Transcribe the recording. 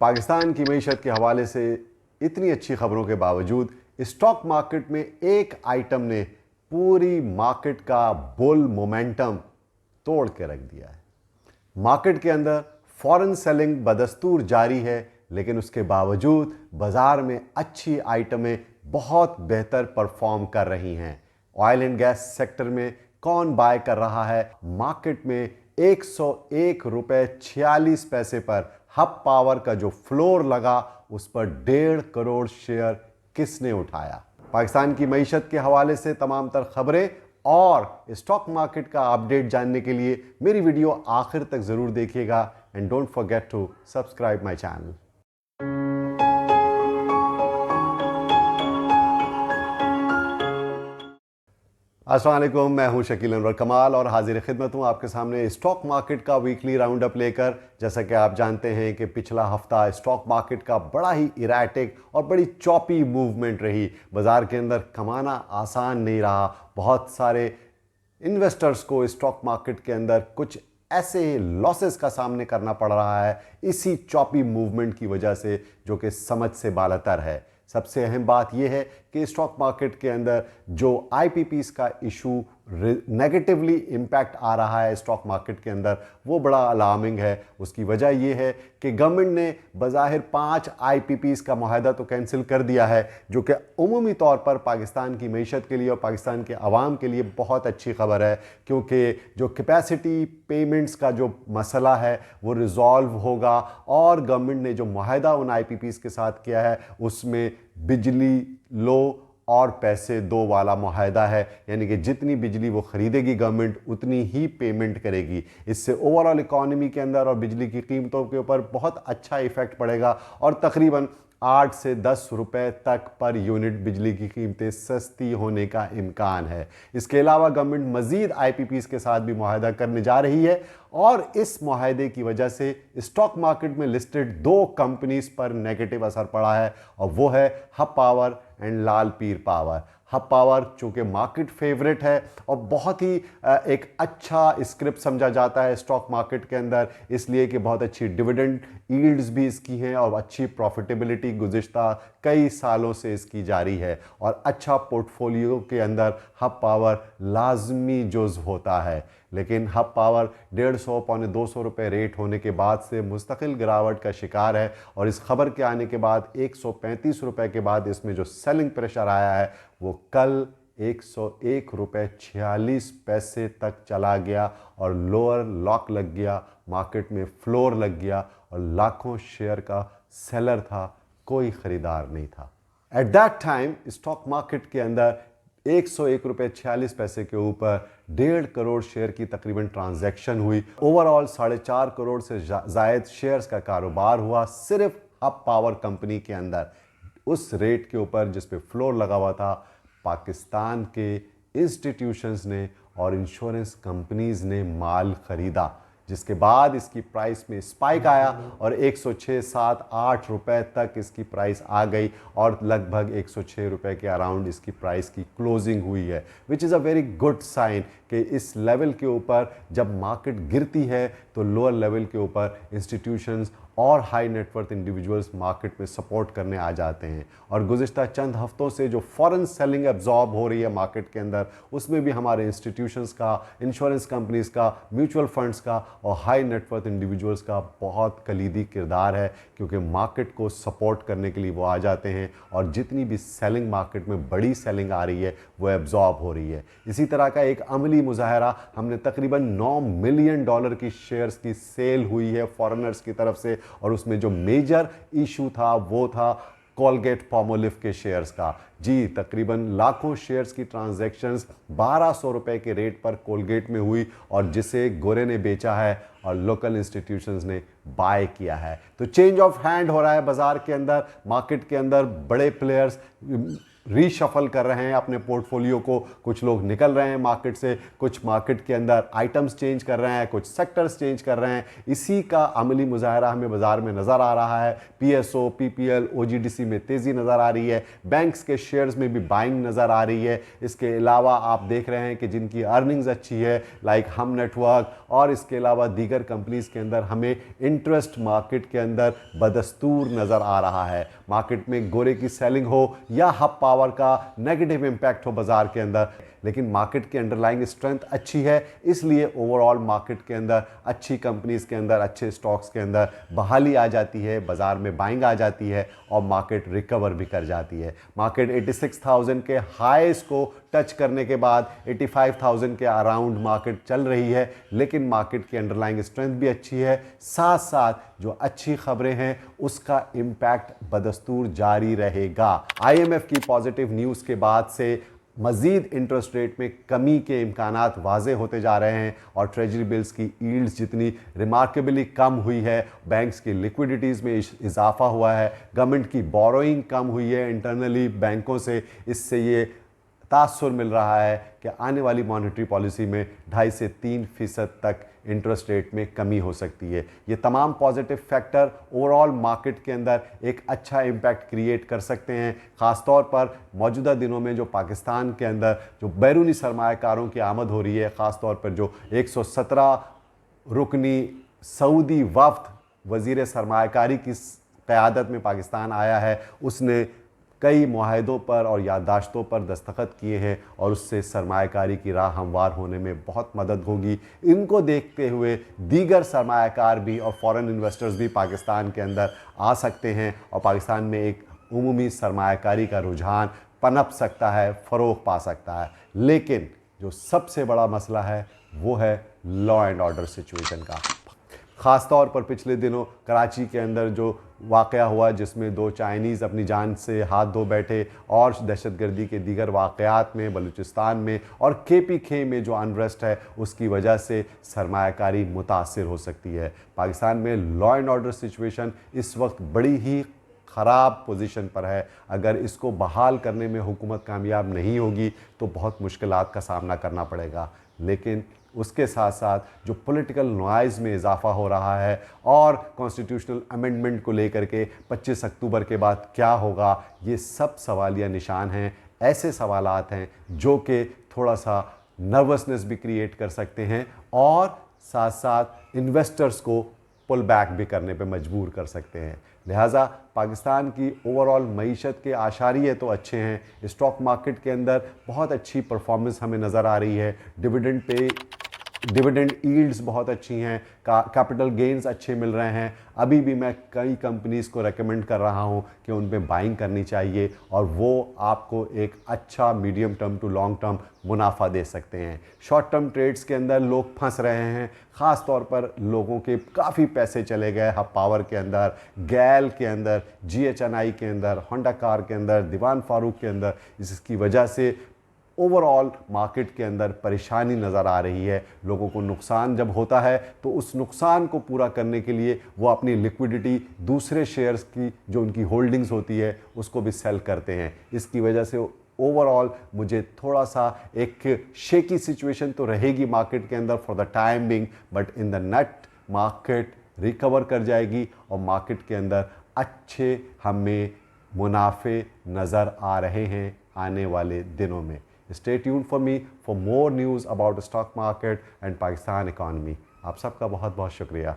पाकिस्तान की मईशत के हवाले से इतनी अच्छी खबरों के बावजूद स्टॉक मार्केट में एक आइटम ने पूरी मार्केट का बुल मोमेंटम तोड़ के रख दिया है। मार्केट के अंदर फॉरेन सेलिंग बदस्तूर जारी है, लेकिन उसके बावजूद बाजार में अच्छी आइटमें बहुत बेहतर परफॉर्म कर रही हैं। ऑयल एंड गैस सेक्टर में कौन बाय कर रहा है? मार्केट में 101 रुपए 46 पैसे पर हब पावर का जो फ्लोर लगा, उस पर 1.5 करोड़ शेयर किसने उठाया? पाकिस्तान की मईशत के हवाले से तमाम तर खबरें और स्टॉक मार्केट का अपडेट जानने के लिए मेरी वीडियो आखिर तक जरूर देखिएगा and don't forget to subscribe my channel. अस्सलाम वालेकुम, मैं हूं शकील अनवर कमाल और हाजिर खिदमत हूं आपके सामने स्टॉक मार्केट का वीकली राउंड अप लेकर। जैसा कि आप जानते हैं कि पिछला हफ्ता स्टॉक मार्केट का बड़ा ही इराटिक और बड़ी चॉपी मूवमेंट रही। बाजार के अंदर कमाना आसान नहीं रहा। बहुत सारे इन्वेस्टर्स को स्टॉक मार्केट के अंदर कुछ ऐसे लॉसेस का सामने करना पड़ रहा है इसी चॉपी मूवमेंट की वजह से, जो कि समझ से बालातर है। सबसे अहम बात यह है कि स्टॉक मार्केट के अंदर जो आईपीपीस का इशू नेगेटिवली इम्पैक्ट आ रहा है स्टॉक मार्केट के अंदर, वो बड़ा अलार्मिंग है। उसकी वजह यह है कि गवर्नमेंट ने बज़ाहिर 5 आईपीपीस का मुआहदा तो कैंसिल कर दिया है, जो कि उमूमी तौर पर पाकिस्तान की मईशत के लिए और पाकिस्तान के अवाम के लिए बहुत अच्छी खबर है, क्योंकि जो कैपेसिटी पेमेंट्स का जो मसला है वो रिजॉल्व होगा और गवर्नमेंट ने जो मुआहदा उन आईपीपीस के साथ किया है उसमें बिजली लो और पैसे दो वाला मुआहदा है, यानी कि जितनी बिजली वो खरीदेगी गवर्नमेंट उतनी ही पेमेंट करेगी। इससे ओवरऑल इकॉनमी के अंदर और बिजली की कीमतों के ऊपर बहुत अच्छा इफेक्ट पड़ेगा और तकरीबन 8 से 10 रुपए तक पर यूनिट बिजली की कीमतें सस्ती होने का इम्कान है। इसके अलावा गवर्नमेंट मजीद आईपीपीस के साथ भी मुआहदा करने जा रही है और इस मुआहदे की वजह से स्टॉक मार्केट में लिस्टेड 2 कंपनीज पर नेगेटिव असर पड़ा है और वो है hub power and Lal Pir power. Hub power चूँकि मार्केट फेवरेट है और बहुत ही एक अच्छा स्क्रिप्ट समझा जाता है स्टॉक मार्केट के अंदर, इसलिए कि बहुत अच्छी डिविडेंड यील्ड्स भी इसकी हैं और अच्छी प्रॉफिटेबिलिटी गुज़िश्ता कई सालों से इसकी जारी है और अच्छा पोर्टफोलियो के अंदर हब पावर लाजमी जुज़ होता है। लेकिन हब पावर 150 पौने 200 रुपये रेट होने के बाद से मुस्तकिल गिरावट का शिकार है और इस खबर के आने के बाद 135 रुपये के बाद इसमें जो सेलिंग प्रेशर आया है वो कल 101 रुपये 46 पैसे तक चला गया और लोअर लॉक लग गया, मार्केट में फ्लोर लग गया और लाखों शेयर का सेलर था, कोई ख़रीदार नहीं था। At that time stock market के अंदर 101 रुपये 46 पैसे के ऊपर 1.5 करोड़ शेयर की तकरीबन ट्रांजैक्शन हुई। ओवरऑल 4.5 करोड़ से जायद शेयर्स का कारोबार हुआ सिर्फ हब पावर कंपनी के अंदर, उस रेट के ऊपर जिस पे फ्लोर लगा हुआ था। पाकिस्तान के इंस्टीट्यूशंस ने और इंश्योरेंस कंपनीज ने माल खरीदा, जिसके बाद इसकी प्राइस में स्पाइक आया और 106, 7, 8 रुपए तक इसकी प्राइस आ गई और लगभग 106 रुपए के अराउंड इसकी प्राइस की क्लोजिंग हुई है, which is a very good sign कि इस लेवल के ऊपर जब मार्केट गिरती है तो लोअर लेवल के ऊपर इंस्टीट्यूशंस और हाई नेटवर्थ इंडिविजुअल्स मार्केट में सपोर्ट करने आ जाते हैं। और गुज़िश्ता चंद हफ्तों से जो फॉरेन सेलिंग एब्जॉर्ब हो रही है मार्केट के अंदर, उसमें भी हमारे इंस्टीट्यूशंस का, इंश्योरेंस कंपनीज का, म्यूचुअल फंड्स का और हाई नेटवर्थ इंडिविजुअल्स का बहुत कलीदी किरदार है, क्योंकि मार्केट को सपोर्ट करने के लिए वो आ जाते हैं और जितनी भी सेलिंग मार्केट में बड़ी सेलिंग आ रही है वो एब्जॉर्ब हो रही है। इसी तरह का एक अमली मुजाहरा हमने तकरीबन $9 मिलियन की शेयर्स की सेल हुई है फॉरेनर्स की तरफ से और उसमें जो मेजर इशू था वो था कोलगेट पामोलिव के शेयर्स का। जी, तकरीबन लाखों शेयर्स की ट्रांजैक्शंस 1200 रुपए के रेट पर कोलगेट में हुई और जिसे गोरे ने बेचा है और लोकल इंस्टीट्यूशंस ने बाय किया है। तो चेंज ऑफ हैंड हो रहा है बाजार के अंदर, मार्केट के अंदर बड़े प्लेयर्स रीशफल कर रहे हैं अपने पोर्टफोलियो को, कुछ लोग निकल रहे हैं मार्केट से, कुछ मार्केट के अंदर आइटम्स चेंज कर रहे हैं, कुछ सेक्टर्स चेंज कर रहे हैं। इसी का अमली मुजाहरा हमें बाजार में नज़र आ रहा है। पीएसओ, पीपीएल, ओजीडीसी में तेज़ी नज़र आ रही है, बैंक्स के शेयर्स में भी बाइंग नज़र आ रही है। इसके अलावा आप देख रहे हैं कि जिनकी अर्निंग्स अच्छी है लाइक हम नेटवर्क और इसके अलावा दीगर कंपनीज के अंदर हमें इंटरेस्ट मार्केट के अंदर बदस्तूर नज़र आ रहा है। मार्केट में गोरे की सेलिंग हो या हब पावर का नेगेटिव इंपैक्ट हो बाजार के अंदर, लेकिन मार्केट की अंडरलाइंग स्ट्रेंथ अच्छी है, इसलिए ओवरऑल मार्केट के अंदर अच्छी कंपनीज के अंदर, अच्छे स्टॉक्स के अंदर बहाली आ जाती है, बाजार में बाइंग आ जाती है और मार्केट रिकवर भी कर जाती है। मार्केट 86,000 के हाईस को टच करने के बाद 85,000 के अराउंड मार्केट चल रही है, लेकिन मार्केट की अंडरलाइंग स्ट्रेंथ भी अच्छी है। साथ साथ जो अच्छी खबरें हैं उसका इम्पैक्ट बदस्तूर जारी रहेगा। आईएमएफ की पॉजिटिव न्यूज़ के बाद से मज़ीद इंटरेस्ट रेट में कमी के इम्कानात वाज़े होते जा रहे हैं और ट्रेजरी बिल्स की यील्ड्स जितनी रिमार्केबली कम हुई है, बैंक्स की लिक्विडिटीज़ में इजाफा हुआ है, गवर्नमेंट की बोरोइंग कम हुई है इंटरनली बैंकों से, इससे ये तासुर मिल रहा है कि आने वाली मॉनेटरी पॉलिसी में 2.5 से 3% तक इंटरेस्ट रेट में कमी हो सकती है। ये तमाम पॉजिटिव फैक्टर ओवरऑल मार्केट के अंदर एक अच्छा इम्पैक्ट क्रिएट कर सकते हैं। ख़ासतौर पर मौजूदा दिनों में जो पाकिस्तान के अंदर जो बैरूनी सरमायाकारों की आमद हो रही है, ख़ासतौर पर जो 117 रुकनी सऊदी वफ्द वज़ीर सरमायाकारी की क़यादत में पाकिस्तान आया है, उसने कई मुआहदों पर और याददाश्तों पर दस्तखत किए हैं और उससे सरमायाकारी की राह हमवार होने में बहुत मदद होगी। इनको देखते हुए दीगर सरमायाकार भी और फॉरेन इन्वेस्टर्स भी पाकिस्तान के अंदर आ सकते हैं और पाकिस्तान में एक उमूमी सरमायाकारी का रुझान पनप सकता है, फ़रोग पा सकता है। लेकिन जो सबसे बड़ा मसला है वो है लॉ एंड ऑर्डर सिचुएशन का। ख़ास तौर पर पिछले दिनों कराची के अंदर जो वाक़या हुआ जिसमें 2 चाइनीज़ अपनी जान से हाथ धो बैठे और दहशतगर्दी के दीगर वाक़यात में बलूचिस्तान में और KPK में जो अनरेस्ट है उसकी वजह से सरमायाकारी मुतासिर हो सकती है। पाकिस्तान में लॉ एंड ऑर्डर सिचुएशन इस वक्त बड़ी ही ख़राब पोजीशन पर है। अगर इसको बहाल करने में हुकूमत कामयाब नहीं होगी तो बहुत मुश्किलात का सामना करना पड़ेगा। लेकिन उसके साथ साथ जो पॉलिटिकल नॉइज़ में इजाफा हो रहा है और कॉन्स्टिट्यूशनल अमेंडमेंट को लेकर के 25 अक्टूबर के बाद क्या होगा, ये सब सवालिया निशान हैं। ऐसे सवालात हैं जो कि थोड़ा सा नर्वसनेस भी क्रिएट कर सकते हैं और साथ साथ इन्वेस्टर्स को पुल बैक भी करने पे मजबूर कर सकते हैं। लिहाजा पाकिस्तान की ओवरऑल मईशत के आशारिये तो अच्छे हैं, स्टॉक मार्केट के अंदर बहुत अच्छी परफॉर्मेंस हमें नज़र आ रही है, डिविडेंड यील्ड्स बहुत अच्छी हैं, कैपिटल गेन्स अच्छे मिल रहे हैं। अभी भी मैं कई कंपनीज़ को रेकमेंड कर रहा हूं कि उन पे बाइंग करनी चाहिए और वो आपको एक अच्छा medium term to long term मुनाफा दे सकते हैं। शॉर्ट टर्म ट्रेड्स के अंदर लोग फंस रहे हैं, ख़ास तौर पर लोगों के काफ़ी पैसे चले गए हब पावर के अंदर, गैल के अंदर, GHNI के अंदर, होंडा कार के अंदर, दीवान फारूक के अंदर। इसकी वजह से ओवरऑल मार्केट के अंदर परेशानी नज़र आ रही है। लोगों को नुकसान जब होता है तो उस नुकसान को पूरा करने के लिए वो अपनी लिक्विडिटी दूसरे शेयर्स की जो उनकी होल्डिंग्स होती है उसको भी सेल करते हैं। इसकी वजह से ओवरऑल मुझे थोड़ा सा एक शेकी सिचुएशन तो रहेगी मार्केट के अंदर for the time being, but in the net market recover कर जाएगी और मार्केट के अंदर अच्छे हमें मुनाफे नज़र आ रहे हैं आने वाले दिनों में। Stay tuned for me for more news about the stock market and Pakistan economy. आप सबका बहुत बहुत शुक्रिया।